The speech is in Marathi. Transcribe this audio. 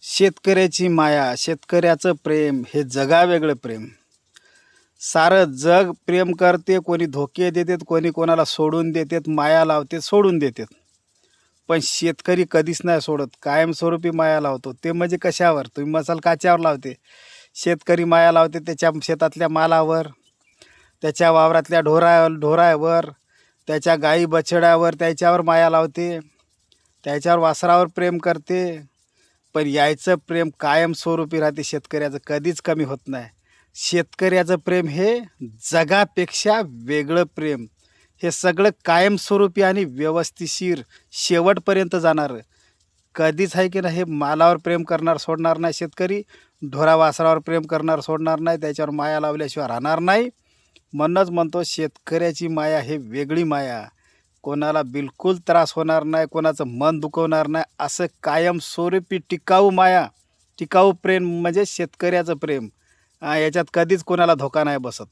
शेतकऱ्याची माया, शेतकऱ्याचं प्रेम हे जगावेगळं प्रेम. सारं जग प्रेम करते, कोणी धोके देतात, कोणी कोणाला सोडून देतात, माया लावते, सोडून देतात. पण शेतकरी कधीच नाही सोडत, कायमस्वरूपी माया लावतो. ते म्हणजे कशावर? तुम्ही मसाल काच्यावर लावते. शेतकरी माया लावते त्याच्या शेतातल्या मालावर, त्याच्या वावरातल्या ढोरावर, त्याच्या गाई बछड्यावर, त्याच्यावर माया लावते, त्याच्यावर वासरावर प्रेम करते. पण यायचं प्रेम कायमस्वरूपी राहते. शेतकऱ्याचं कधीच कमी होत नाही. शेतकऱ्याचं प्रेम हे जगापेक्षा वेगळं प्रेम. हे सगळं कायमस्वरूपी आणि व्यवस्थिशीर शेवटपर्यंत जाणारं. कधीच आहे की नाही हे मालावर प्रेम करणार सोडणार नाही शेतकरी. ढोरा वासरावर प्रेम करणार सोडणार नाही. त्याच्यावर माया लावल्याशिवाय राहणार नाही. म्हणूनच म्हणतो शेतकऱ्याची माया हे वेगळी माया. कोणाला बिलकुल त्रास होणार नाही, कोणाचं मन दुखवणार नाही, असं कायमस्वरूपी टिकाऊ माया, टिकाऊ प्रेम म्हणजे शेतकऱ्याचं प्रेम. याच्यात कधीच कोणाला धोका नाही बसत.